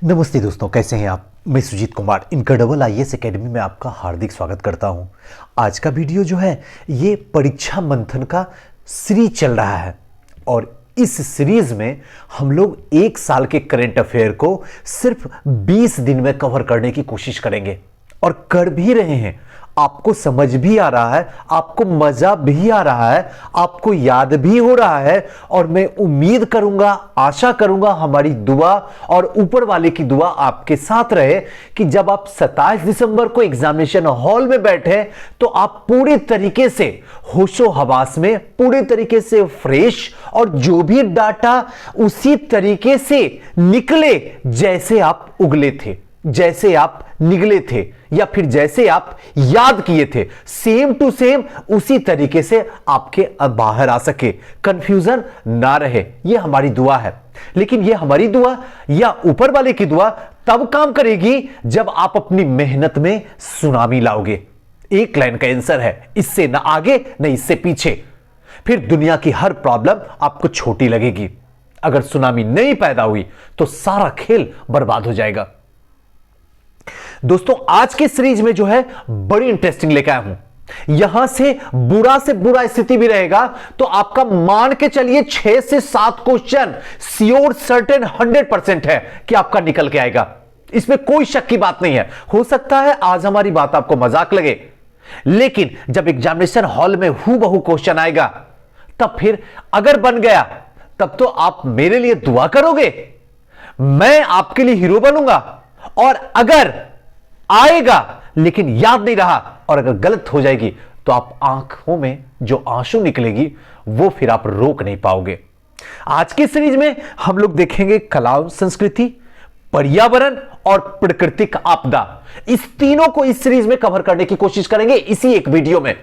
नमस्ते दोस्तों, कैसे हैं आप। मैं Sujit Kumar incredible IAS academy में आपका हार्दिक स्वागत करता हूं। आज का वीडियो जो है ये परीक्षा मंथन का सीरीज चल रहा है और इस सीरीज में हम लोग एक साल के करंट अफेयर को सिर्फ 20 दिन में कवर करने की कोशिश करेंगे और कर भी रहे हैं। आपको समझ भी आ रहा है, आपको मजा भी आ रहा है, आपको याद भी हो रहा है और मैं उम्मीद करूंगा, आशा करूंगा, हमारी दुआ और ऊपर वाले की दुआ आपके साथ रहे कि जब आप 27 दिसंबर को एग्जामिनेशन हॉल में बैठे तो आप पूरे तरीके से होशो हवास में, पूरे तरीके से फ्रेश और जो भी डाटा उसी तरीके से निकले जैसे आप उगले थे, जैसे आप निगले थे या फिर जैसे आप याद किए थे, सेम टू सेम उसी तरीके से आपके बाहर आ सके, कंफ्यूजन ना रहे। यह हमारी दुआ है। लेकिन यह हमारी दुआ या ऊपर वाले की दुआ तब काम करेगी जब आप अपनी मेहनत में सुनामी लाओगे। एक लाइन का आंसर है, इससे ना आगे न इससे पीछे। फिर दुनिया की हर प्रॉब्लम आपको छोटी लगेगी। अगर सुनामी नहीं पैदा हुई तो सारा खेल बर्बाद हो जाएगा। दोस्तों, आज के सीरीज में जो है बड़ी इंटरेस्टिंग लेकर आया हूं। यहां से बुरा स्थिति भी रहेगा तो आपका मान के चलिए 6 से 7 क्वेश्चन श्योर, सर्टेन, 100% है कि आपका निकल के आएगा। इसमें कोई शक की बात नहीं है। हो सकता है आज हमारी बात आपको मजाक लगे, लेकिन जब एग्जामिनेशन हॉल में हूबहू क्वेश्चन आएगा तब फिर अगर बन गया तब तो आप मेरे लिए दुआ करोगे, मैं आपके लिए हीरो बनूंगा। और अगर आएगा लेकिन याद नहीं रहा और अगर गलत हो जाएगी तो आप आंखों में जो आंसू निकलेगी वो फिर आप रोक नहीं पाओगे। आज की सीरीज में हम लोग देखेंगे कला, संस्कृति, पर्यावरण और प्राकृतिक आपदा। इस तीनों को इस सीरीज में कवर करने की कोशिश करेंगे इसी एक वीडियो में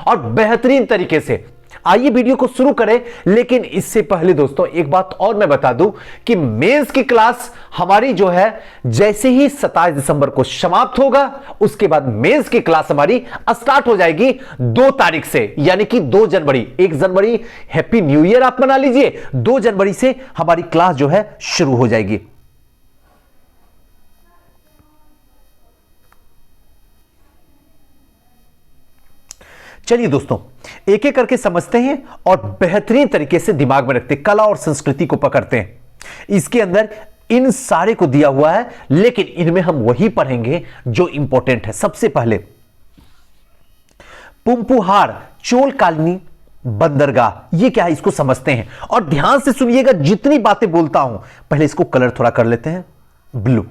और बेहतरीन तरीके से। आइए वीडियो को शुरू करें, लेकिन इससे पहले दोस्तों एक बात और मैं बता दूं कि मेंस की क्लास हमारी जो है जैसे ही 27 दिसंबर को समाप्त होगा उसके बाद मेंस की क्लास हमारी स्टार्ट हो जाएगी 2 तारीख से, यानी कि 2 जनवरी। 1 जनवरी हैप्पी न्यू ईयर आप मना लीजिए, 2 जनवरी से हमारी क्लास जो है शुरू हो जाएगी। चलिए दोस्तों एक एक करके समझते हैं और बेहतरीन तरीके से दिमाग में रखते हैं, कला और संस्कृति को पकड़ते हैं। इसके अंदर इन सारे को दिया हुआ है, लेकिन इनमें हम वही पढ़ेंगे जो इंपॉर्टेंट है। सबसे पहले पुम्पुहार चोल कालीन बंदरगाह, ये क्या है इसको समझते हैं और ध्यान से सुनिएगा। जितनी बातें बोलता हूं पहले इसको कलर थोड़ा कर लेते हैं ब्लू।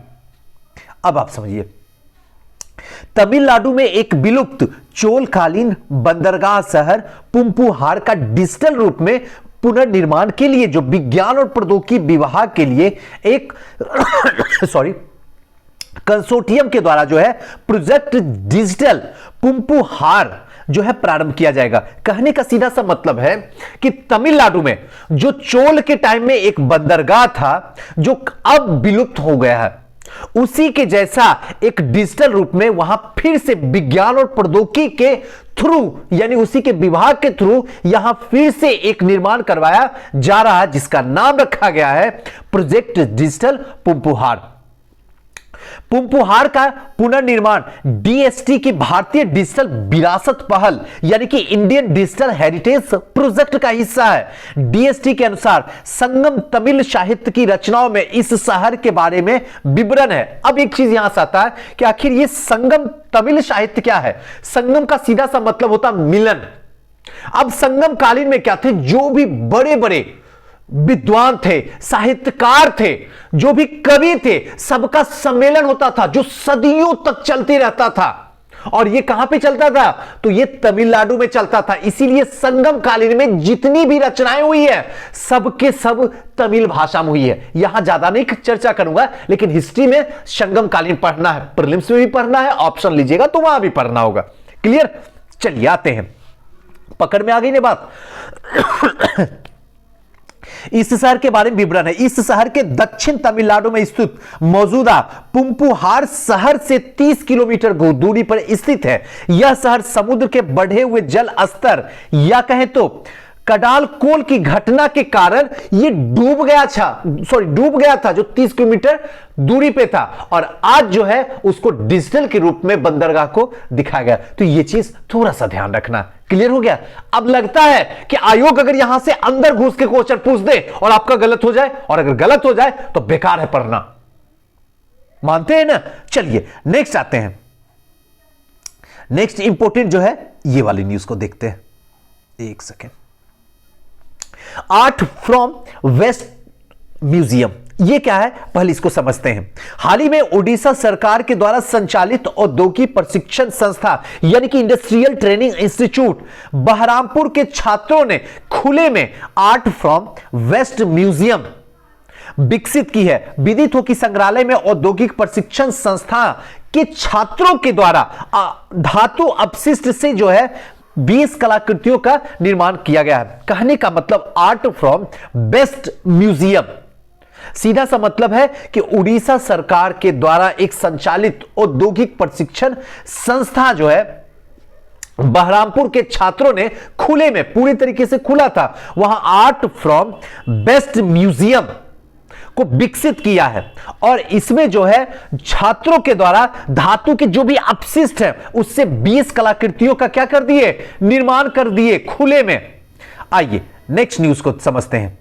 अब आप समझिए, तमिलनाडु में एक विलुप्त चोलकालीन बंदरगाह शहर पुम्पुहार का डिजिटल रूप में पुनर्निर्माण के लिए जो विज्ञान और प्रौद्योगिकी विभाग के लिए एक कंसोर्टियम के द्वारा जो है प्रोजेक्ट डिजिटल पुम्पुहार जो है प्रारंभ किया जाएगा। कहने का सीधा सा मतलब है कि तमिलनाडु में जो चोल के टाइम में एक बंदरगाह था जो अब विलुप्त हो गया है, उसी के जैसा एक डिजिटल रूप में वहां फिर से विज्ञान और प्रौद्योगिकी के थ्रू, यानी उसी के विभाग के थ्रू यहां फिर से एक निर्माण करवाया जा रहा है जिसका नाम रखा गया है प्रोजेक्ट डिजिटल पुम्पुहार। पुम्पुहार का पुनर्निर्माण डीएसटी की भारतीय डिजिटल विरासत पहल यानी कि इंडियन डिजिटल हेरिटेज प्रोजेक्ट का हिस्सा है। डीएसटी के अनुसार संगम तमिल साहित्य की रचनाओं में इस शहर के बारे में विवरण है। अब एक चीज यहां से आता है कि आखिर ये संगम तमिल साहित्य क्या है। संगम का सीधा सा मतलब होता मिलन। अब संगम कालीन में क्या थे, जो भी बड़े बड़े विद्वान थे, साहित्यकार थे, जो भी कवि थे, सबका सम्मेलन होता था जो सदियों तक चलते रहता था। और ये कहां पे चलता था, तो ये तमिलनाडु में चलता था। इसीलिए संगम कालीन में जितनी भी रचनाएं हुई है सबके सब तमिल भाषा में हुई है। यहां ज्यादा नहीं चर्चा करूंगा, लेकिन हिस्ट्री में संगम कालीन पढ़ना है, प्रीलिम्स में भी पढ़ना है, ऑप्शन लीजिएगा तो वहां भी पढ़ना होगा। क्लियर। चलिए आते हैं, पकड़ में आ गई ना बात। इस शहर के बारे में विवरण है। इस शहर के दक्षिण तमिलनाडु में स्थित मौजूदा पुम्पुहार शहर से 30 किलोमीटर दूरी पर स्थित है। यह शहर समुद्र के बढ़े हुए जल स्तर या कहें तो कडाल कोल की घटना के कारण ये डूब गया था जो 30 किलोमीटर दूरी पे था, और आज जो है उसको डिजिटल के रूप में बंदरगाह को दिखाया गया। तो ये चीज थोड़ा सा ध्यान रखना। क्लियर हो गया? अब लगता है कि आयोग अगर यहां से अंदर घुस के क्वेश्चन पूछ दे और आपका गलत हो जाए, और अगर गलत हो जाए तो बेकार है पढ़ना। मानते हैं ना? चलिए नेक्स्ट आते हैं। नेक्स्ट इंपोर्टेंट जो है ये वाली न्यूज को देखते हैं। एक second. Art from waste museum, ये क्या है पहले इसको समझते हैं। हाल ही में ओडिशा सरकार के द्वारा संचालित औद्योगिक प्रशिक्षण संस्था यानी कि इंडस्ट्रियल ट्रेनिंग इंस्टीट्यूट बहरामपुर के छात्रों ने खुले में आर्ट फ्रॉम वेस्ट म्यूजियम विकसित की है। विदित हो कि संग्रहालय में औद्योगिक प्रशिक्षण संस्था के छात्रों के द्वारा धातु अपशिष्ट से जो है 20 कलाकृतियों का निर्माण किया गया है। कहने का मतलब आर्ट फ्रॉम वेस्ट म्यूजियम, सीधा सा मतलब है कि उड़ीसा सरकार के द्वारा एक संचालित औद्योगिक प्रशिक्षण संस्था जो है बहरामपुर के छात्रों ने खुले में, पूरी तरीके से खुला था, वहां आर्ट फ्रॉम वेस्ट म्यूजियम को विकसित किया है। और इसमें जो है छात्रों के द्वारा धातु के जो भी अपशिष्ट है उससे 20 कलाकृतियों का क्या कर दिए, निर्माण कर दिए खुले में। आइए नेक्स्ट न्यूज को समझते हैं।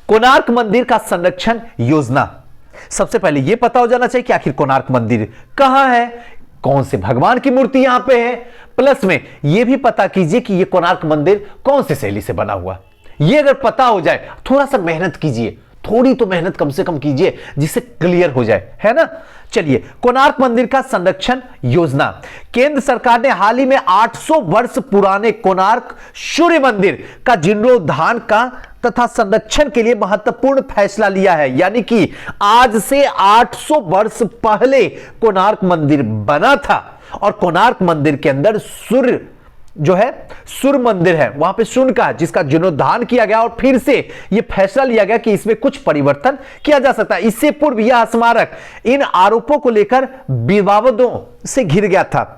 कोणार्क मंदिर का संरक्षण योजना। सबसे पहले यह पता हो जाना चाहिए कि आखिर कोणार्क मंदिर कहां है, कौन से भगवान की मूर्ति यहां पे है, प्लस में यह भी पता कीजिए कि यह कोणार्क मंदिर कौन सी शैली से बना हुआ। यह अगर पता हो जाए, थोड़ा सा मेहनत कीजिए, थोड़ी तो मेहनत कम से कम कीजिए जिससे क्लियर हो जाए, है ना। चलिए, कोणार्क मंदिर का संरक्षण योजना। केंद्र सरकार ने हाल ही में 800 वर्ष पुराने कोणार्क सूर्य मंदिर का जीर्णोद्धार का तथा संरक्षण के लिए महत्वपूर्ण फैसला लिया है। यानी कि आज से 800 वर्ष पहले कोणार्क मंदिर बना था, और कोणार्क मंदिर के अंदर सूर्य जो है सूर्य मंदिर है, वहां पे सूर्य का जिसका जीर्णोद्धार किया गया, और फिर से यह फैसला लिया गया कि इसमें कुछ परिवर्तन किया जा सकता है। इससे पूर्व यह स्मारक इन आरोपों को लेकर विवादों से घिर गया था,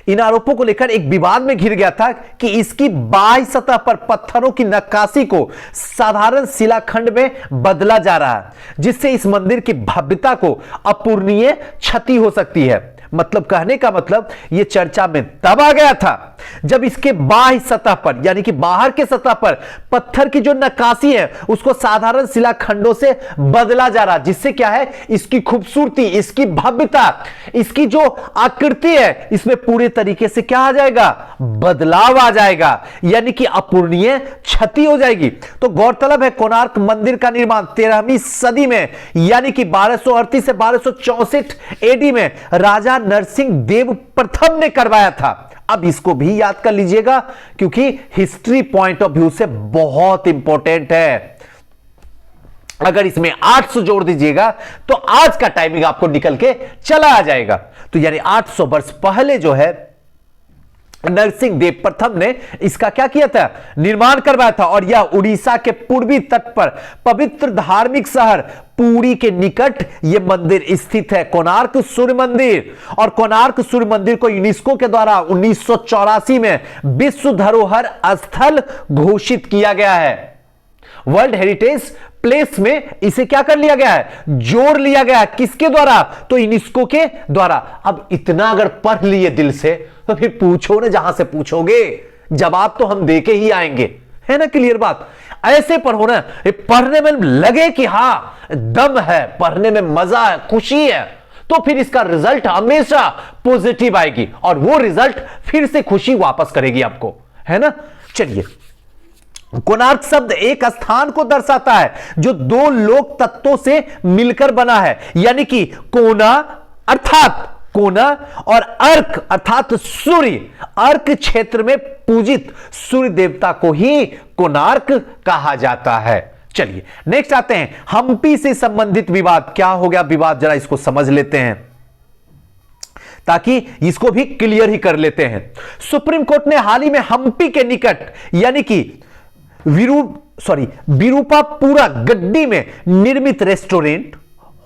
इन आरोपों को लेकर एक विवाद में घिर गया था कि इसकी बाह्य सतह पर पत्थरों की नक्काशी को साधारण शिलाखंड में बदला जा रहा है, जिससे इस मंदिर की भव्यता को अपूरणीय क्षति हो सकती है। मतलब कहने का मतलब यह चर्चा में तब आ गया था जब इसके बाह्य सतह पर, यानी कि बाहर के सतह पर पत्थर की जो नक्काशी है उसको साधारण शिलाखंडों से बदला जा रहा, जिससे क्या है इसकी खूबसूरती, इसकी भव्यता, इसकी जो आकृति है इसमें पूरे तरीके से क्या आ जाएगा, बदलाव आ जाएगा, यानी कि अपूरणीय क्षति हो जाएगी। तो गौरतलब है कोणार्क मंदिर का निर्माण 13वीं सदी में, यानी कि 1238 से 1264 एडी में राजा नरसिंह देव प्रथम ने करवाया था। अब इसको भी याद कर लीजिएगा क्योंकि हिस्ट्री पॉइंट ऑफ व्यू से बहुत इंपॉर्टेंट है। अगर इसमें 800 जोड़ दीजिएगा तो आज का टाइमिंग आपको निकल के चला आ जाएगा। तो यानी 800 वर्ष पहले जो है नरसिंह देव प्रथम ने इसका क्या किया था, निर्माण करवाया था। और यह उड़ीसा के पूर्वी तट पर पवित्र धार्मिक शहर पुरी के निकट यह मंदिर स्थित है, कोणार्क सूर्य मंदिर। और कोणार्क सूर्य मंदिर को यूनेस्को के द्वारा 1984 में विश्व धरोहर स्थल घोषित किया गया है। वर्ल्ड हेरिटेज प्लेस में इसे क्या कर लिया गया है, जोड़ लिया गया है। किसके द्वारा, तो यूनेस्को के द्वारा। अब इतना अगर पढ़ लिए दिल से तो फिर पूछो ना, जहां से पूछोगे जवाब तो हम देके ही आएंगे, है ना। क्लियर बात। ऐसे पढ़ो ना, पढ़ने में लगे कि हां दम है, पढ़ने में मजा है, खुशी है, तो फिर इसका रिजल्ट हमेशा पॉजिटिव आएगी और वो रिजल्ट फिर से खुशी वापस करेगी आपको, है ना। चलिए, कोणार्क शब्द एक स्थान को दर्शाता है जो दो लोक तत्वों से मिलकर बना है, यानी कि कोना अर्थात कोना और अर्क अर्थात सूर्य, अर्क क्षेत्र में पूजित सूर्य देवता को ही कोणार्क कहा जाता है। चलिए नेक्स्ट आते हैं, हम्पी से संबंधित विवाद। क्या हो गया विवाद, जरा इसको समझ लेते हैं ताकि इसको भी क्लियर ही कर लेते हैं। सुप्रीम कोर्ट ने हाल ही में हम्पी के निकट यानी कि विरूपापुरा गड्डी में निर्मित रेस्टोरेंट,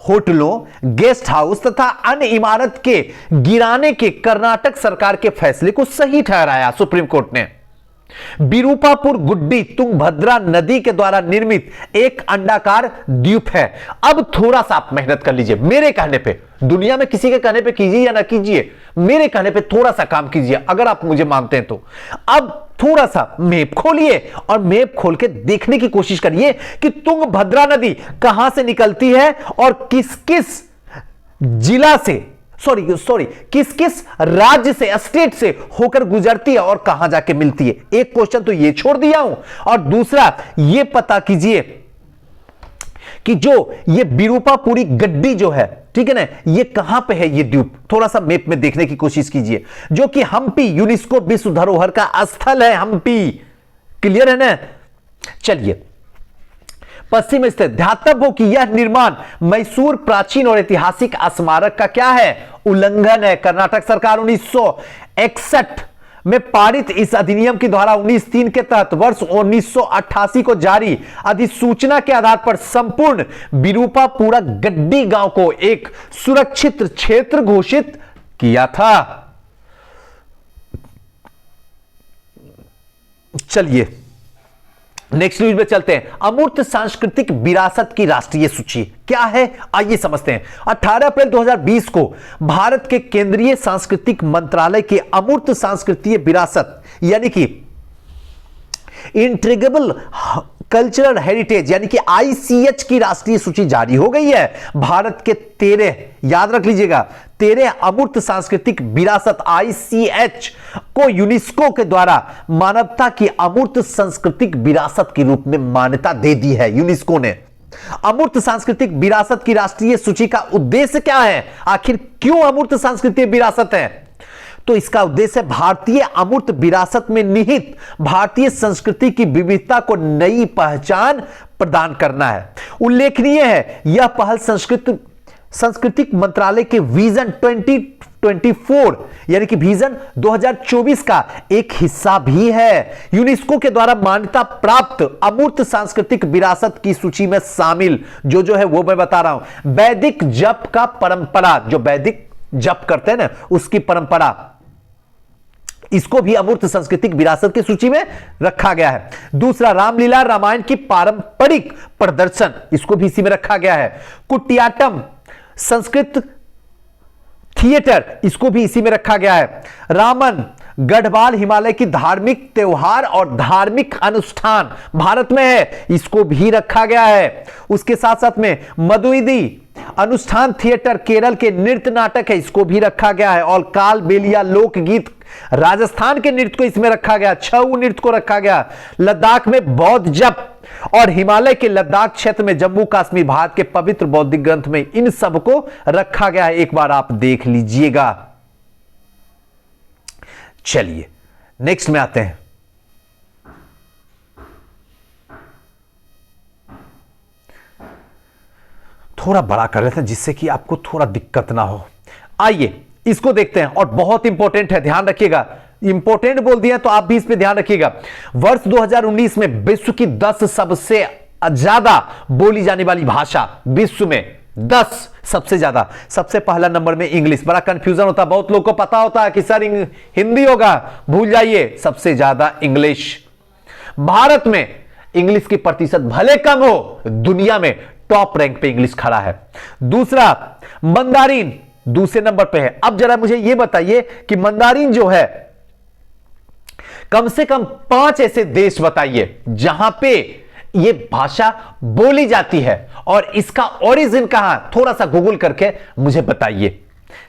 होटलों, गेस्ट हाउस तथा अन्य इमारत के गिराने के कर्नाटक सरकार के फैसले को सही ठहराया। सुप्रीम कोर्ट ने विरूपापुर गुड्डी तुंगभद्रा नदी के द्वारा निर्मित एक अंडाकार द्वीप है। अब थोड़ा सा आप मेहनत कर लीजिए मेरे कहने पे, दुनिया में किसी के कहने पे कीजिए या ना कीजिए, मेरे कहने पे थोड़ा सा काम कीजिए अगर आप मुझे मानते हैं तो। अब थोड़ा सा मैप खोलिए और मैप खोल के देखने की कोशिश करिए कि तुंगभद्रा नदी कहां से निकलती है और किस किस जिला से सॉरी किस किस राज्य से, स्टेट से होकर गुजरती है और कहां जाके मिलती है। एक क्वेश्चन तो ये छोड़ दिया हूं, और दूसरा ये पता कीजिए कि जो ये विरूपापुरी गड्डी जो है, ठीक है ना, ये कहां पे है ये द्वीप, थोड़ा सा मैप में देखने की कोशिश कीजिए। जो कि हम्पी यूनेस्को विश्व धरोहर का स्थल है, हम्पी, क्लियर है ना। चलिए, पश्चिम स्थित, ध्यातव्य हो कि यह निर्माण मैसूर प्राचीन और ऐतिहासिक स्मारक का क्या है, उल्लंघन है। कर्नाटक सरकार 1961 में पारित इस अधिनियम की धारा 19(3) के तहत वर्ष 1988 को जारी अधिसूचना के आधार पर संपूर्ण विरूपापुरा गड्डी गांव को एक सुरक्षित क्षेत्र घोषित किया था। चलिए नेक्स्ट न्यूज में चलते हैं। अमूर्त सांस्कृतिक विरासत की राष्ट्रीय सूची क्या है, आइए समझते हैं। 18 अप्रैल 2020 को भारत के केंद्रीय सांस्कृतिक मंत्रालय के अमूर्त सांस्कृतिक विरासत यानी कि इंट्रीगेबल कल्चरल हेरिटेज यानी कि ICH की राष्ट्रीय सूची जारी हो गई है। भारत के 13, याद रख लीजिएगा, 13 अमूर्त सांस्कृतिक विरासत ICH को यूनेस्को के द्वारा मानवता की अमूर्त सांस्कृतिक विरासत के रूप में मान्यता दे दी है यूनेस्को ने। अमूर्त सांस्कृतिक विरासत की राष्ट्रीय सूची का उद्देश्य क्या है, आखिर क्यों अमूर्त सांस्कृतिक विरासत है? तो इसका उद्देश्य भारतीय अमूर्त विरासत में निहित भारतीय संस्कृति की विविधता को नई पहचान प्रदान करना है। उल्लेखनीय है यह पहल सांस्कृतिक मंत्रालय के विजन 2024 यानी कि विजन 2024 का एक हिस्सा भी है। यूनेस्को के द्वारा मान्यता प्राप्त अमूर्त सांस्कृतिक विरासत की सूची में शामिल जो है वो मैं बता रहा हूं। वैदिक जप का परंपरा, जो वैदिक जप करते हैं ना उसकी परंपरा, इसको भी अमूर्त सांस्कृतिक विरासत की सूची में रखा गया है। दूसरा, रामलीला रामायण की पारंपरिक प्रदर्शन, इसको भी इसी में रखा गया है। कुटियाट्टम संस्कृत थिएटर, इसको भी इसी में रखा गया है। रामन गढ़वाल हिमालय की धार्मिक त्योहार और धार्मिक अनुष्ठान भारत में है, इसको भी रखा गया है। उसके साथ साथ में मधुइदी अनुष्ठान थिएटर केरल के नृत्य नाटक है, इसको भी रखा गया है। और काल बेलिया लोकगीत राजस्थान के नृत्य को इसमें रखा गया, छऊ नृत्य को रखा गया। लद्दाख में बौद्ध जप और हिमालय के लद्दाख क्षेत्र में जम्मू कश्मीर भारत के पवित्र बौद्धिक ग्रंथ में इन सब को रखा गया है, एक बार आप देख लीजिएगा। चलिए नेक्स्ट में आते हैं। थोड़ा बड़ा कर लेते हैं जिससे कि आपको थोड़ा दिक्कत ना हो। आइए इसको देखते हैं, और बहुत इंपॉर्टेंट है, ध्यान रखिएगा। इंपॉर्टेंट बोल दिया तो आप भी इस पे ध्यान रखिएगा। वर्ष 2019 में विश्व की 10 सबसे ज्यादा बोली जाने वाली भाषा, विश्व में 10 सबसे ज्यादा, सबसे पहला नंबर में इंग्लिश। बड़ा कंफ्यूजन होता है, बहुत लोगों को पता होता है कि सर हिंदी होगा, भूल जाइए, सबसे ज्यादा इंग्लिश। भारत में इंग्लिश की प्रतिशत भले कम हो, दुनिया में टॉप रैंक पे इंग्लिश खड़ा है। दूसरा, मंदारिन दूसरे नंबर पे है। अब जरा मुझे यह बताइए कि मंदारिन जो है, कम से कम 5 ऐसे देश बताइए जहां पे यह भाषा बोली जाती है और इसका ओरिजिन कहां, थोड़ा सा गूगल करके मुझे बताइए।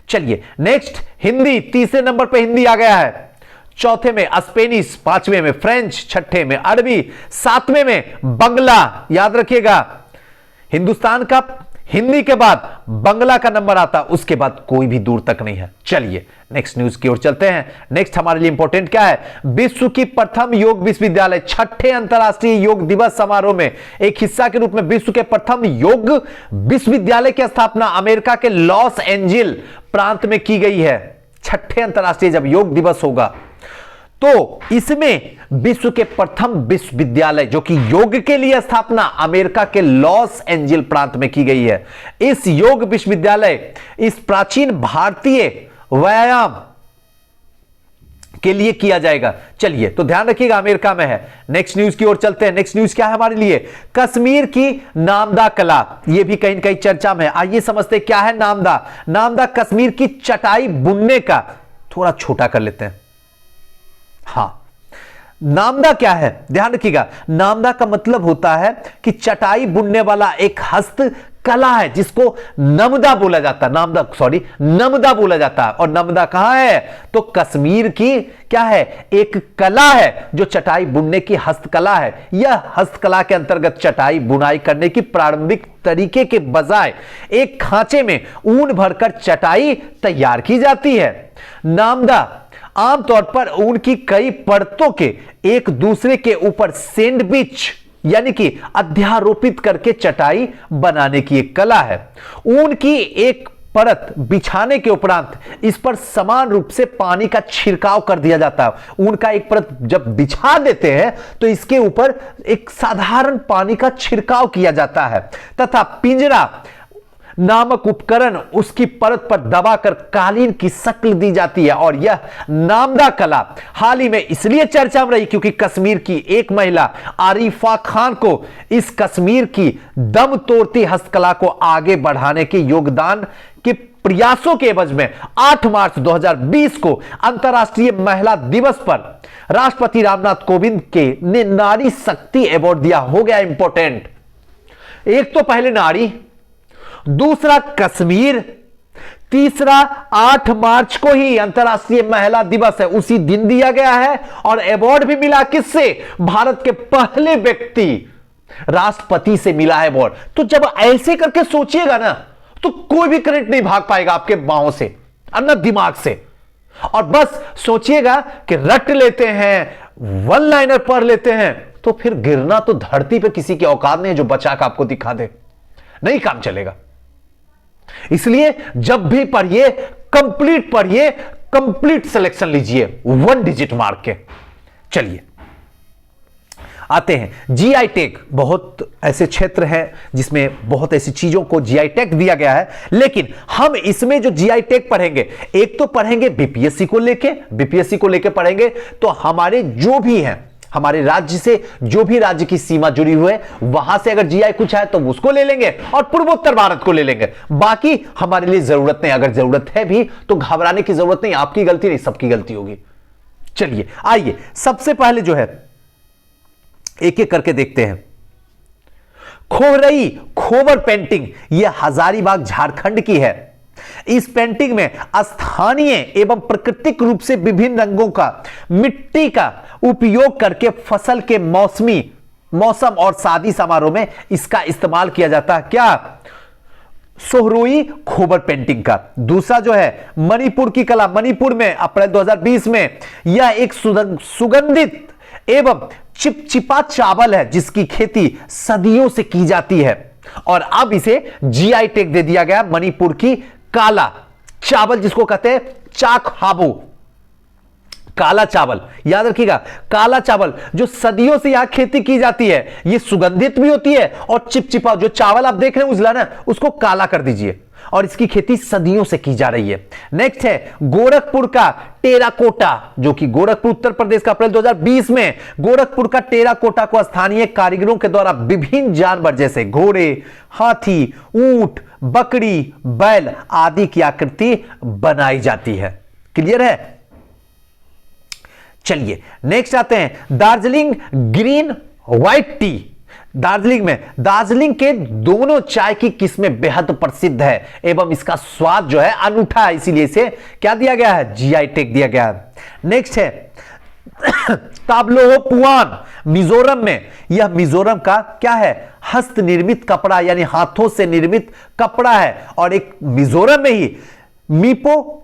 चलिए नेक्स्ट, हिंदी तीसरे नंबर पे हिंदी आ गया है, चौथे में स्पेनिश, पांचवें में फ्रेंच, छठे में अरबी, सातवें में बंगला। याद रखिएगा, हिंदुस्तान का हिंदी के बाद बंगला का नंबर आता, उसके बाद कोई भी दूर तक नहीं है। चलिए नेक्स्ट न्यूज की ओर चलते हैं। नेक्स्ट हमारे लिए इंपॉर्टेंट क्या है, विश्व की प्रथम योग विश्वविद्यालय छठे अंतरराष्ट्रीय योग दिवस समारोह में एक हिस्सा के रूप में विश्व के प्रथम योग विश्वविद्यालय की स्थापना अमेरिका के लॉस एंजिल प्रांत में की गई है। छठे अंतरराष्ट्रीय जब योग दिवस होगा तो इसमें विश्व के प्रथम विश्वविद्यालय जो कि योग के लिए स्थापना अमेरिका के लॉस एंजिल प्रांत में की गई है। इस योग विश्वविद्यालय इस प्राचीन भारतीय व्यायाम के लिए किया जाएगा। चलिए तो ध्यान रखिएगा, अमेरिका में है। नेक्स्ट न्यूज की ओर चलते हैं। नेक्स्ट न्यूज क्या है हमारे लिए? कश्मीर की नामदा कला, यह भी कहीं न कहीं चर्चा में है। आइए समझते हैं क्या है नामदा। नामदा कश्मीर की चटाई बुनने का, थोड़ा छोटा कर लेते हैं। हां, नामदा क्या है? ध्यान रखिएगा, नामदा का मतलब होता है कि चटाई बुनने वाला एक हस्त कला है जिसको नमदा बोला जाता है। नमदा बोला जाता है। और नमदा कहां है? तो कश्मीर की क्या है? एक कला है जो चटाई बुनने की हस्तकला है। यह हस्तकला के अंतर्गत चटाई बुनाई करने की प्रारंभिक तरीके के बजाय एक खांचे में ऊन भरकर चटाई तैयार की जाती है। नामदा आमतौर पर ऊन की कई परतों के एक दूसरे के ऊपर सैंडविच यानी कि अध्यारोपित करके चटाई बनाने की एक कला है। ऊन की एक परत बिछाने के उपरांत इस पर समान रूप से पानी का छिड़काव कर दिया जाता है। ऊन का एक परत जब बिछा देते हैं तो इसके ऊपर एक साधारण पानी का छिड़काव किया जाता है तथा पिंजरा नामक उपकरण उसकी परत पर दबाकर कालीन की शक्ल दी जाती है। और यह नामदा कला हाल ही में इसलिए चर्चा में रही क्योंकि कश्मीर की एक महिला आरिफा खान को इस कश्मीर की दम तोड़ती हस्तकला को आगे बढ़ाने के योगदान के प्रयासों के एवज में 8 मार्च 2020 को अंतर्राष्ट्रीय महिला दिवस पर राष्ट्रपति रामनाथ कोविंद ने नारी शक्ति अवार्ड दिया। हो गया इंपॉर्टेंट। एक तो पहले नारी, दूसरा कश्मीर, तीसरा 8 मार्च को ही अंतर्राष्ट्रीय महिला दिवस है, उसी दिन दिया गया है। और अवार्ड भी मिला किससे? भारत के पहले व्यक्ति राष्ट्रपति से मिला है अवार्ड। तो जब ऐसे करके सोचिएगा ना तो कोई भी करंट नहीं भाग पाएगा आपके बाहों से और ना दिमाग से। और बस सोचिएगा कि रट लेते हैं, वन लाइनर पढ़ लेते हैं, तो फिर गिरना तो धरती पे किसी की औकात नहीं है जो बचा के आपको दिखा दे, नहीं काम चलेगा। इसलिए जब भी पढ़िए कंप्लीट सिलेक्शन लीजिए 1 डिजिट मार्क के। चलिए आते हैं जीआई टैग। बहुत ऐसे क्षेत्र हैं जिसमें बहुत ऐसी चीजों को जीआई टैग दिया गया है, लेकिन हम इसमें जो जीआई टैग पढ़ेंगे, एक तो पढ़ेंगे बीपीएससी को लेके पढ़ेंगे। तो हमारे जो भी हैं, हमारे राज्य से जो भी राज्य की सीमा जुड़ी हुई है वहां से अगर जीआई कुछ है तो उसको ले लेंगे और पूर्वोत्तर भारत को ले लेंगे। बाकी हमारे लिए जरूरत नहीं। अगर जरूरत है भी तो घबराने की जरूरत नहीं, आपकी गलती नहीं, सबकी गलती होगी। चलिए आइए सबसे पहले जो है एक एक करके देखते हैं। खोरई खोबर पेंटिंग, यह हजारीबाग झारखंड की है। इस पेंटिंग में स्थानीय एवं प्राकृतिक रूप से विभिन्न रंगों का मिट्टी का उपयोग करके फसल के मौसम और शादी समारोह में इसका इस्तेमाल किया जाता है। क्या? सोहरोई खोबर पेंटिंग का। दूसरा जो है मणिपुर की कला। मणिपुर में अप्रैल 2020 में यह एक सुगंधित एवं चिपचिपा चावल है जिसकी खेती सदियों से की जाती है और अब इसे जीआई टैग दे दिया गया। मणिपुर की काला चावल जिसको कहते हैं चाक हाबू, काला चावल, याद रखिएगा, काला चावल जो सदियों से यहां खेती की जाती है, यह सुगंधित भी होती है और चिपचिपा, जो चावल आप देख रहे हैं उजला ना, उसको काला कर दीजिए और इसकी खेती सदियों से की जा रही है। नेक्स्ट है गोरखपुर का टेराकोटा, जो कि गोरखपुर उत्तर प्रदेश का। अप्रैल 2020 में गोरखपुर का टेराकोटा को स्थानीय कारीगरों के द्वारा विभिन्न जानवर जैसे घोड़े, हाथी, ऊंट, बकरी, बैल आदि की आकृति बनाई जाती है। क्लियर है? चलिए नेक्स्ट आते हैं Darjeeling green white T. Darjeeling के दोनों चाय की किस्में बेहद प्रसिद्ध है एवं इसका स्वाद जो है अनूठा है, इसीलिए इसे क्या दिया गया है? जीआई टैग दिया गया है। नेक्स्ट है ताबलोह पुआन, मिजोरम में। यह मिजोरम का क्या है? हस्त निर्मित कपड़ा यानी हाथों से निर्मित कपड़ा है और एक मिजोरम में ही मीपो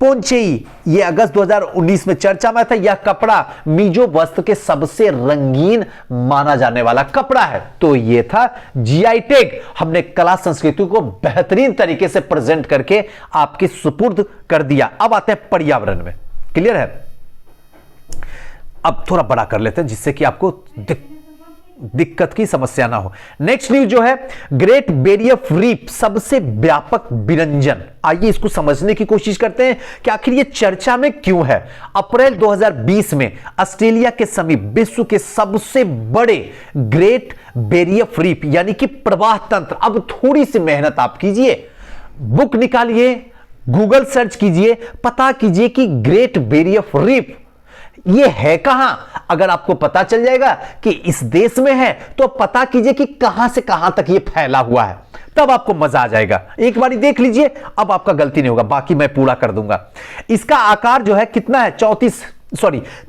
पोंचेई, ये अगस्त 2019 में चर्चा में था। यह कपड़ा मिजो वस्त्र के सबसे रंगीन माना जाने वाला कपड़ा है। तो ये था जीआई टैग। हमने कला संस्कृति को बेहतरीन तरीके से प्रेजेंट करके आपके सुपुर्द कर दिया। अब आते हैं पर्यावरण में। क्लियर है? अब थोड़ा बड़ा कर लेते हैं जिससे कि आपको दिक्कत की समस्या ना हो। नेक्स्ट न्यूज जो है, ग्रेट बैरियर रीफ सबसे व्यापक विरंजन। आइए इसको समझने की कोशिश करते हैं कि आखिर ये चर्चा में क्यों है। अप्रैल 2020 में ऑस्ट्रेलिया के समीप विश्व के सबसे बड़े ग्रेट बैरियर रीफ यानी कि प्रवाह तंत्र। अब थोड़ी सी मेहनत आप कीजिए, बुक निकालिए, गूगल सर्च कीजिए, पता कीजिए कि ग्रेट बैरियर रीफ ये है कहां। अगर आपको पता चल जाएगा कि इस देश में है तो पता कीजिए कि कहां से कहां तक ये फैला हुआ है, तब आपको मजा आ जाएगा। एक बार देख लीजिए, अब आपका गलती नहीं होगा, बाकी मैं पूरा कर दूंगा। इसका आकार जो है कितना है,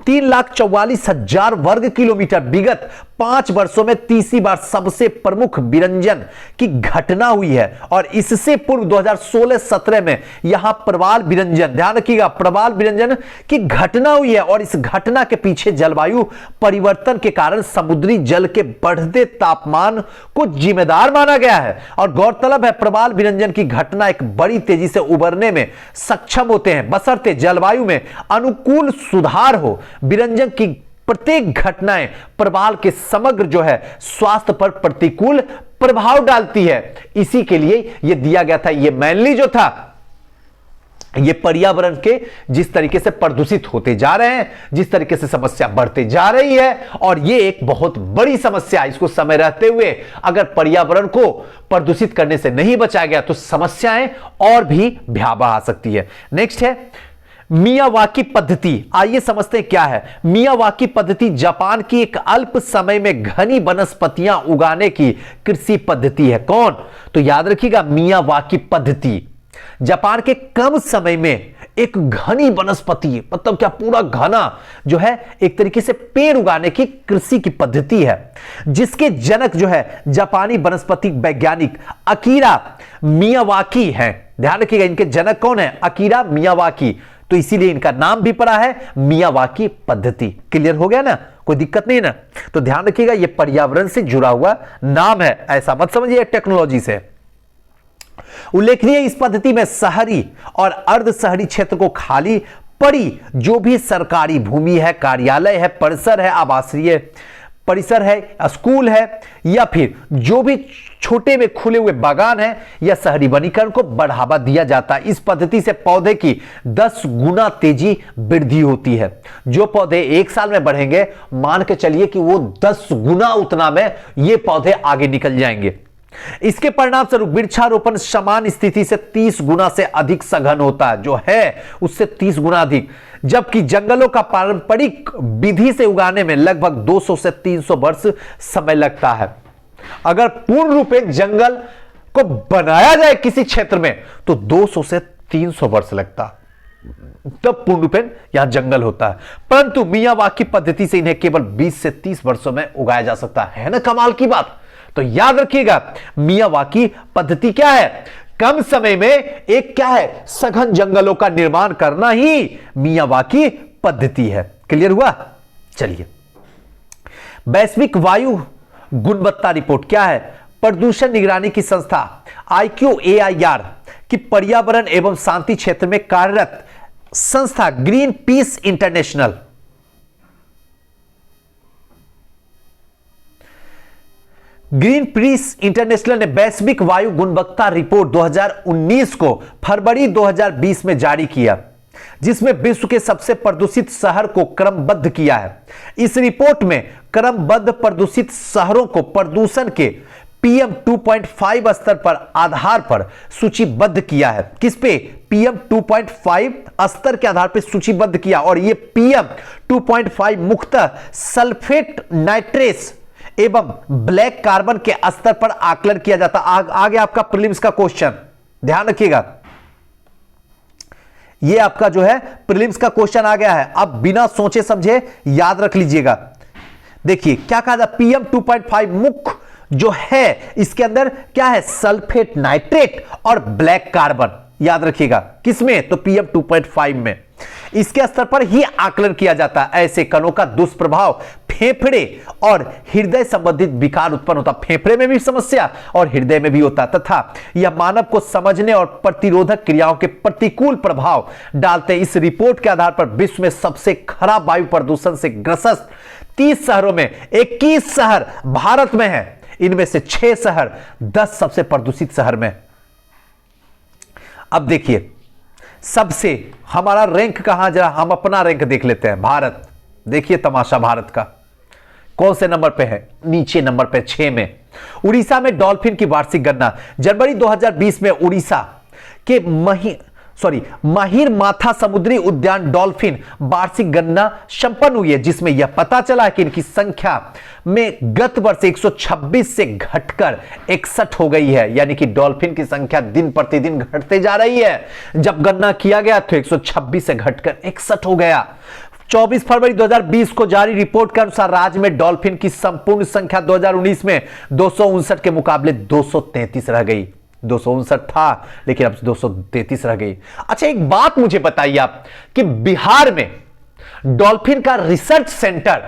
3,44,000 वर्ग किलोमीटर। विगत 5 वर्षों में तीसरी बार सबसे प्रमुख विरंजन की घटना हुई है और इससे पूर्व 2016-17 में यहां प्रवाल विरंजन, ध्यान रखिएगा, प्रवाल विरंजन की घटना हुई है और इस घटना के पीछे जलवायु परिवर्तन के कारण समुद्री जल के बढ़ते तापमान को जिम्मेदार माना गया है। और गौरतलब है, प्रवाल विरंजन की घटना एक बड़ी तेजी से उभरने में सक्षम होते हैं बशर्ते जलवायु में अनुकूल सुधार हो। विरंजन की प्रत्येक घटनाएं प्रवाल के समग्र जो है स्वास्थ्य पर प्रतिकूल प्रभाव डालती है। इसी के लिए यह दिया गया था। यह मेनली जो था, ये पर्यावरण के जिस तरीके से प्रदूषित होते जा रहे हैं, जिस तरीके से समस्या बढ़ते जा रही है, और ये एक बहुत बड़ी समस्या है। इसको समय रहते हुए अगर पर्यावरण को प्रदूषित करने से नहीं बचाया गया तो समस्याएं और भी भयावह आ सकती है। नेक्स्ट है मियावाकी पद्धति। आइए समझते हैं क्या है मियावाकी पद्धति। जापान की एक अल्प समय में घनी वनस्पतियां उगाने की कृषि पद्धति है। कौन? तो याद रखिएगा, मियावाकी पद्धति जापान के कम समय में एक घनी वनस्पति, मतलब क्या पूरा घना जो है एक तरीके से पेड़ उगाने की कृषि की पद्धति है, जिसके जनक जो है जापानी वनस्पति वैज्ञानिक अकीरा मियावाकी हैं। ध्यान रखिएगा, इनके जनक कौन है? Akira Miyawaki. तो इसीलिए इनका नाम भी पड़ा है मियावाकी पद्धति। क्लियर हो गया ना, कोई दिक्कत नहीं ना। तो ध्यान रखिएगा, यह पर्यावरण से जुड़ा हुआ नाम है, ऐसा मत समझिए टेक्नोलॉजी से। उल्लेखनीय, इस पद्धति में शहरी और अर्ध शहरी क्षेत्र को खाली पड़ी जो भी सरकारी भूमि है, कार्यालय है, परिसर है, आवासीय परिसर है, स्कूल है, या फिर जो भी छोटे में खुले हुए बागान है या शहरी वनीकरण को बढ़ावा दिया जाता है। इस पद्धति से पौधे की 10 गुना तेजी वृद्धि होती है। जो पौधे 1 साल में बढ़ेंगे, मान के चलिए कि वो 10 गुना उतना में ये पौधे आगे निकल जाएंगे। इसके परिणाम स्वरूप वृक्षारोपण समान स्थिति से 30 गुना से अधिक सघन होता है, जो है उससे 30 गुना अधिक, जबकि जंगलों का पारंपरिक विधि से उगाने में लगभग 200 से 300 वर्ष समय लगता है। अगर पूर्ण रूप एक जंगल को बनाया जाए किसी क्षेत्र में तो 200 से 300 वर्ष लगता, तब पूर्ण रूपेण यहां जंगल होता है। परंतु मियावाकी पद्धति से इन्हें केवल 20 से 30 वर्षों में उगाया जा सकता है ना, कमाल की बात। तो याद रखिएगा, मियावाकी पद्धति क्या है? कम समय में एक क्या है, सघन जंगलों का निर्माण करना ही मियावाकी पद्धति है। क्लियर हुआ? चलिए, वैश्विक वायु गुणवत्ता रिपोर्ट क्या है? प्रदूषण निगरानी की संस्था IQAIR की पर्यावरण एवं शांति क्षेत्र में कार्यरत संस्था ग्रीन पीस इंटरनेशनल ने वैश्विक वायु गुणवत्ता रिपोर्ट 2019 को फरवरी 2020 में जारी किया, जिसमें विश्व के सबसे प्रदूषित शहर को क्रमबद्ध किया है। इस रिपोर्ट में क्रमबद्ध प्रदूषित शहरों को प्रदूषण के PM 2.5 स्तर पर आधार पर सूचीबद्ध किया है। किस पे? PM 2.5 स्तर के आधार पर सूचीबद्ध किया। और यह PM 2.5 मुख्यतः सल्फेट, नाइट्रेस एवं ब्लैक कार्बन के स्तर पर आकलन किया जाता। आगे आपका प्रीलिम्स का क्वेश्चन, ध्यान रखिएगा, ये आपका जो है प्रीलिम्स का क्वेश्चन आ गया है। अब बिना सोचे समझे याद रख लीजिएगा। देखिए क्या कहा था, PM 2.5 मुख्य जो है इसके अंदर क्या है, सल्फेट, नाइट्रेट और ब्लैक कार्बन। याद रखिएगा किसमें? तो PM 2.5 में। इसके स्तर पर ही आकलन किया जाता है। ऐसे कणों का दुष्प्रभाव फेफड़े और हृदय संबंधित विकार उत्पन्न होता। फेफड़े में भी समस्या और हृदय में भी होता, तथा यह मानव को समझने और प्रतिरोधक क्रियाओं के प्रतिकूल प्रभाव डालते। इस रिपोर्ट के आधार पर विश्व में सबसे खराब वायु प्रदूषण से ग्रस्त 30 शहरों में 21 शहर भारत में हैं। इनमें से 6 शहर 10 सबसे प्रदूषित शहर में। अब देखिए सबसे हमारा रैंक कहां, जरा हम अपना रैंक देख लेते हैं। भारत, देखिए तमाशा भारत का कौन से नंबर पे है, नीचे नंबर पे 6 में। उड़ीसा में डॉल्फिन की वार्षिक गणना जनवरी 2020 में उड़ीसा के माहिर माथा समुद्री उद्यान डॉल्फिन वार्षिक गणना संपन्न हुई है, जिसमें यह पता चला कि इनकी संख्या में गत वर्ष 126 से घटकर 61 हो गई है। यानी कि डॉल्फिन की संख्या दिन प्रतिदिन घटते जा रही है। जब गणना किया गया तो 126 से घटकर 61 हो गया। 24 फरवरी 2020 को जारी रिपोर्ट के अनुसार राज्य में डॉल्फिन की संपूर्ण संख्या 2019 में 259 के मुकाबले 233 रह गई। 259 था लेकिन अब 233 रह गई। अच्छा एक बात मुझे बताइए आप कि बिहार में डॉल्फिन का रिसर्च सेंटर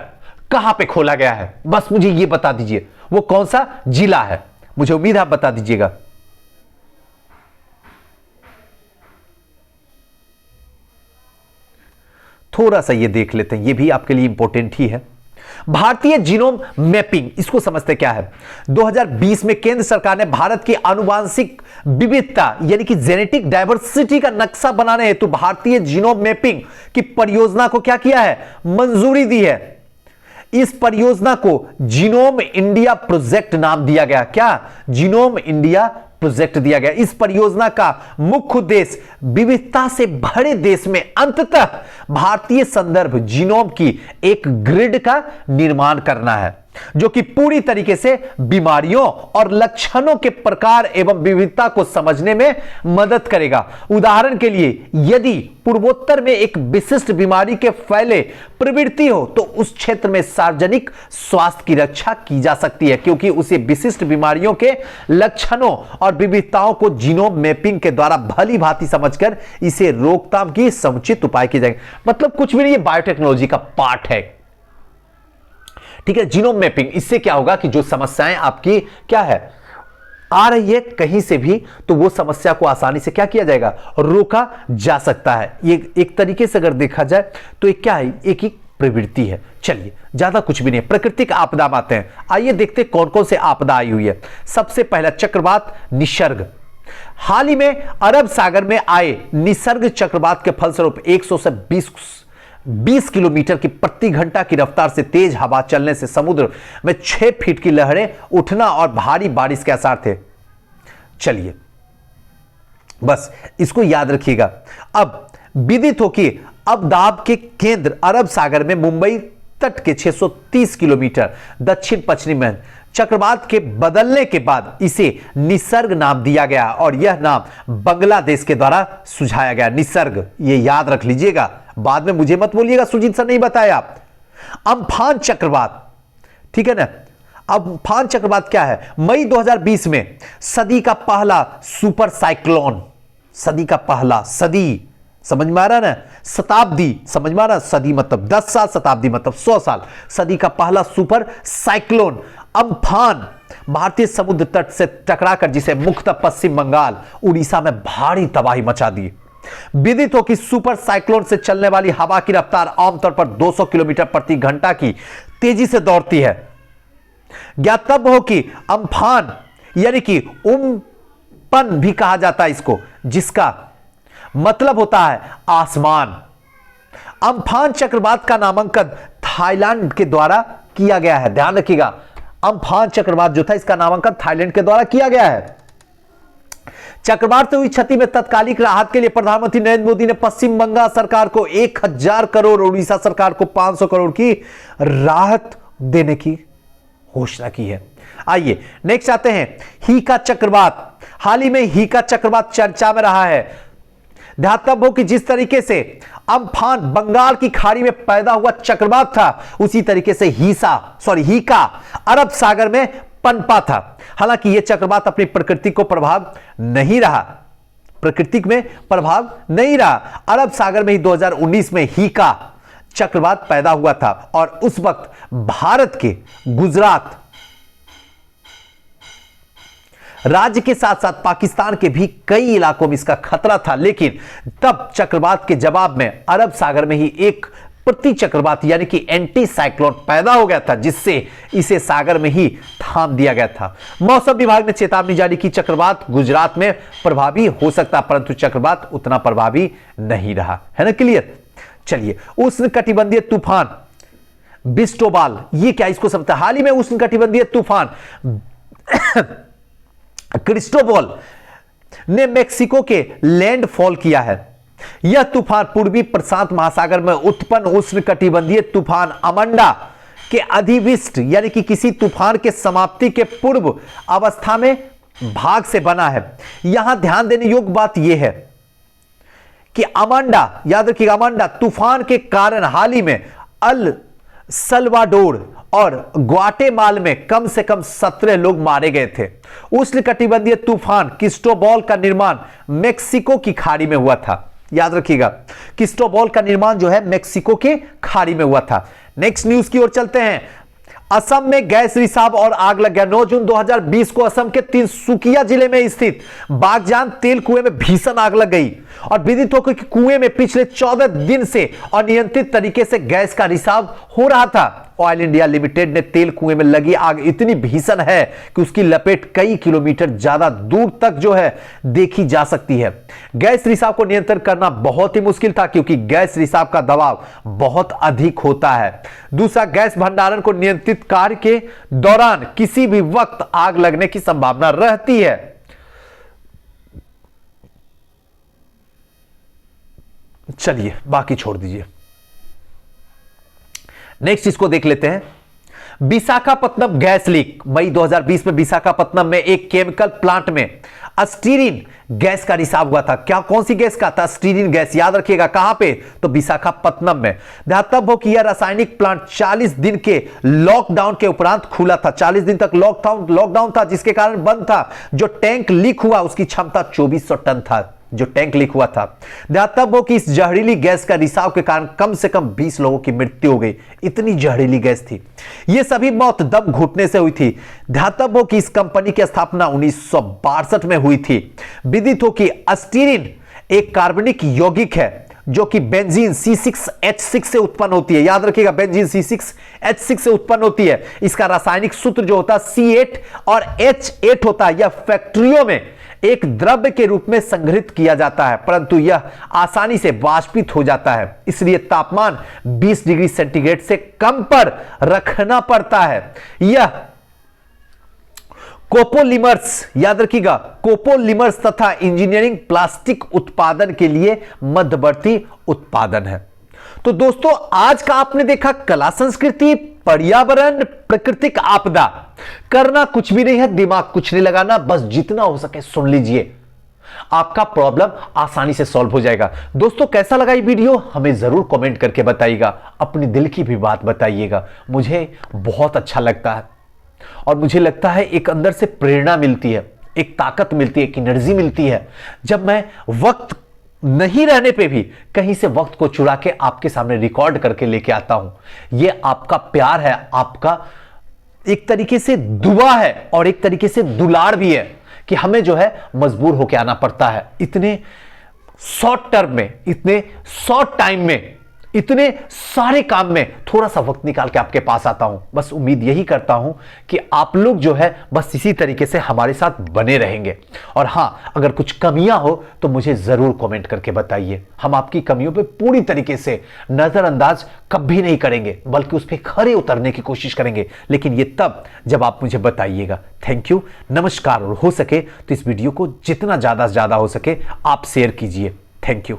कहां पे खोला गया है, बस मुझे यह बता दीजिए वो कौन सा जिला है। मुझे उम्मीद है आप बता दीजिएगा। थोड़ा सा ये देख लेते हैं, ये भी आपके लिए इंपॉर्टेंट ही है। भारतीय जीनोम मैपिंग, इसको समझते क्या है। 2020 में केंद्र सरकार ने भारत की आनुवांशिक विविधता यानी कि जेनेटिक डायवर्सिटी का नक्शा बनाने हेतु भारतीय जीनोम मैपिंग की परियोजना को क्या किया है, मंजूरी दी है। इस परियोजना को जीनोम इंडिया प्रोजेक्ट नाम दिया गया। क्या, जीनोम इंडिया प्रोजेक्ट दिया गया। इस परियोजना का मुख्य उद्देश्य विविधता से भरे देश में अंततः भारतीय संदर्भ जीनोम की एक ग्रिड का निर्माण करना है, जो कि पूरी तरीके से बीमारियों और लक्षणों के प्रकार एवं विविधता को समझने में मदद करेगा। उदाहरण के लिए यदि पूर्वोत्तर में एक विशिष्ट बीमारी के फैले प्रवृत्ति हो तो उस क्षेत्र में सार्वजनिक स्वास्थ्य की रक्षा की जा सकती है, क्योंकि उसे विशिष्ट बीमारियों के लक्षणों और विविधताओं को जीनोम मैपिंग के द्वारा भली भांति समझकर इसे रोकथाम की समुचित उपाय किए जाएंगे। मतलब कुछ भी नहीं, ये बायोटेक्नोलॉजी का पार्ट है। ठीक है, जीनोम मैपिंग, इससे क्या होगा कि जो समस्याएं आपकी क्या है आ रही है कहीं से भी, तो वो समस्या को आसानी से क्या किया जाएगा, रोका जा सकता है। ये एक तरीके से अगर देखा जाए तो एक क्या है, एक ही प्रवृत्ति है। चलिए ज्यादा कुछ भी नहीं, प्राकृतिक आपदा आते हैं। आइए देखते हैं कौन कौन से आपदा आई हुई है। सबसे पहला चक्रवात निसर्ग। हाल ही में अरब सागर में आए निसर्ग चक्रवात के फलस्वरूप 100 से 20 किलोमीटर की प्रति घंटा की रफ्तार से तेज हवा चलने से समुद्र में 6 फीट की लहरें उठना और भारी बारिश के आसार थे। चलिए बस इसको याद रखिएगा। अब विदित हो कि अवदाब के केंद्र अरब सागर में मुंबई तट के 630 किलोमीटर दक्षिण पश्चिम में चक्रवात के बदलने के बाद इसे निसर्ग नाम दिया गया और यह नाम बांग्लादेश के द्वारा सुझाया गया। निसर्ग, ये याद रख लीजिएगा, बाद में मुझे मत बोलिएगा सुजीत सर नहीं बताया। अम्फान चक्रवात, ठीक है ना। अम्फान चक्रवात क्या है, मई 2020 में सदी का पहला सुपर साइक्लोन, सदी का पहला, सदी समझ में आ रहा ना, शताब्दी समझ में आ रहा, सदी मतलब 10 साल, शताब्दी मतलब 100 साल। सदी का पहला सुपर साइक्लोन अम्फान भारतीय समुद्र तट से टकराकर जिसे मुख्यतः पश्चिम बंगाल, उड़ीसा में भारी तबाही मचा दी। विदित हो कि सुपर साइक्लोन से चलने वाली हवा की रफ्तार आमतौर पर 200 किलोमीटर प्रति घंटा की तेजी से दौड़ती है। ज्ञातव्य हो कि अम्फान यानी कि उम्पन भी कहा जाता है इसको, जिसका मतलब होता है आसमान। अम्फान चक्रवात का नामांकन थाईलैंड के द्वारा किया गया है। ध्यान रखिएगा, अम्फान चक्रवात जो था इसका नामांकन थाईलैंड के द्वारा किया गया है। चक्रवात से हुई क्षति में तत्कालिक राहत के लिए प्रधानमंत्री नरेंद्र मोदी ने पश्चिम बंगाल सरकार को 1000 करोड़, उड़ीसा सरकार को 500 करोड़ की राहत देने की घोषणा की है। आइए नेक्स्ट आते हैं, हीका चक्रवात। हाल ही में हीका चक्रवात चर्चा में रहा है। ध्यातव्य हो कि जिस तरीके से अम्फान बंगाल की खाड़ी में पैदा हुआ चक्रवात था, उसी तरीके से हीका अरब सागर में पनपा था। हालांकि यह चक्रवात अपनी प्रकृति को प्रभाव नहीं रहा, प्रकृति में प्रभाव नहीं रहा। अरब सागर में ही 2019 में हीका चक्रवात पैदा हुआ था और उस वक्त भारत के गुजरात राज्य के साथ साथ पाकिस्तान के भी कई इलाकों में इसका खतरा था। लेकिन तब चक्रवात के जवाब में अरब सागर में ही एक प्रति चक्रवात यानी कि एंटी साइक्लोन पैदा हो गया था, जिससे इसे सागर में ही थाम दिया गया था। मौसम विभाग ने चेतावनी जारी की, चक्रवात गुजरात में प्रभावी हो सकता, परंतु चक्रवात उतना प्रभावी नहीं रहा। है ना क्लियर? चलिए, उष्णकटिबंधीय तूफान बिस्टोबाल, ये क्या, इसको समझते हैं। हाल ही में उष्णकटिबंधीय तूफान क्रिस्टोबल ने मेक्सिको के लैंडफॉल किया है। यह तूफान पूर्वी प्रशांत महासागर में उत्पन्न उष्णकटिबंधीय तूफान अमांडा के अधिविष्ट यानी कि किसी तूफान के समाप्ति के पूर्व अवस्था में भाग से बना है। यहां ध्यान देने योग्य बात यह है कि अमांडा, याद रखिएगा, अमांडा तूफान के कारण हाल ही में अल सल्वाडोर और ग्वाटेमाला में कम से कम 17 लोग मारे गए थे। उष्णकटिबंधीय तूफान क्रिस्टोबल का निर्माण मेक्सिको की खाड़ी में हुआ था। याद रखिएगा, क्रिस्टोबल का निर्माण जो है मेक्सिको के खाड़ी में हुआ था। नेक्स्ट न्यूज की ओर चलते हैं। असम में गैस रिसाव और आग लग गया। 9 जून 2020 को असम के तिनसुकिया जिले में स्थित बागजान तेल कुएं में भीषण आग लग गई और विदित हो कि कुएं में पिछले 14 दिन से अनियंत्रित तरीके से गैस का रिसाव हो रहा था। ऑयल इंडिया लिमिटेड ने तेल कुएं में लगी आग इतनी भीषण है कि उसकी लपेट कई किलोमीटर ज्यादा दूर तक जो है देखी जा सकती है। गैस रिसाव को नियंत्रण करना बहुत ही मुश्किल था, क्योंकि गैस रिसाव का दबाव बहुत अधिक होता है। दूसरा, गैस भंडारण को नियंत्रित कार्य के दौरान किसी भी वक्त आग लगने की संभावना रहती है। चलिए, बाकी छोड़ दीजिए, नेक्स्ट इसको देख लेते हैं। Visakhapatnam gas leak. मई 2020 में विशाखापत्तनम में एक केमिकल प्लांट में स्टीरीन गैस का रिसाव हुआ था। क्या, कौन सी गैस का था? Styrene gas. याद रखिएगा, कहां पे? तो विशाखापत्तनम में। ध्यातव्य हो कि यह रासायनिक प्लांट 40 दिन के लॉकडाउन के उपरांत खुला था। 40 दिन तक लॉकडाउन था, जिसके कारण बंद था। जो टैंक लीक हुआ उसकी क्षमता 2400 टन था, जो टैंक लीक हुआ था। ध्यातव्य हो कि इस जहरीली गैस का रिसाव के कारण कम से कम 20 लोगों की मृत्यु हो गई। इतनी जहरीली गैस थी। ये सभी मौत दम घुटने से हुई थी। ध्यातव्य हो कि इस कंपनी की स्थापना 1962 में हुई थी। विदित हो कि स्टीरीन एक कार्बनिक यौगिक है जो कि बेंजीन C6H6 से उत्पन्न होती है। याद रखिएगा, बेंजीन C6H6 से उत्पन्न होती है। इसका रासायनिक सूत्र जो होता है C8 और H8 होता है। यह फैक्ट्रियों में एक द्रव्य के रूप में संग्रहित किया जाता है, परंतु यह आसानी से वाष्पित हो जाता है, इसलिए तापमान 20 डिग्री सेंटीग्रेड से कम पर रखना पड़ता है। यह कोपोलिमर्स, याद रखिएगा, कोपोलिमर्स तथा इंजीनियरिंग प्लास्टिक उत्पादन के लिए मध्यवर्ती उत्पादन है। तो दोस्तों, आज का आपने देखा कला संस्कृति, पर्यावरण, प्राकृतिक आपदा। करना कुछ भी नहीं है, दिमाग कुछ नहीं लगाना, बस जितना हो सके सुन लीजिए, आपका प्रॉब्लम आसानी से सॉल्व हो जाएगा। दोस्तों, कैसा लगा ये वीडियो हमें जरूर कमेंट करके बताइएगा। अपनी दिल की भी बात बताइएगा, मुझे बहुत अच्छा लगता है और मुझे लगता है एक अंदर से प्रेरणा मिलती है, एक ताकत मिलती है, एक एनर्जी मिलती है, जब मैं वक्त नहीं रहने पे भी कहीं से वक्त को चुरा के आपके सामने रिकॉर्ड करके लेके आता हूं। यह आपका प्यार है, आपका एक तरीके से दुआ है और एक तरीके से दुलार भी है कि हमें जो है मजबूर होके आना पड़ता है। इतने शॉर्ट टर्म में, इतने शॉर्ट टाइम में, इतने सारे काम में थोड़ा सा वक्त निकाल के आपके पास आता हूं। बस उम्मीद यही करता हूं कि आप लोग जो है बस इसी तरीके से हमारे साथ बने रहेंगे। और हां, अगर कुछ कमियां हो तो मुझे जरूर कमेंट करके बताइए। हम आपकी कमियों पे पूरी तरीके से नजरअंदाज कभी नहीं करेंगे, बल्कि उस पर खरे उतरने की कोशिश करेंगे, लेकिन ये तब जब आप मुझे बताइएगा। थैंक यू, नमस्कार। और हो सके तो इस वीडियो को जितना ज्यादा से ज्यादा हो सके आप शेयर कीजिए। Thank you.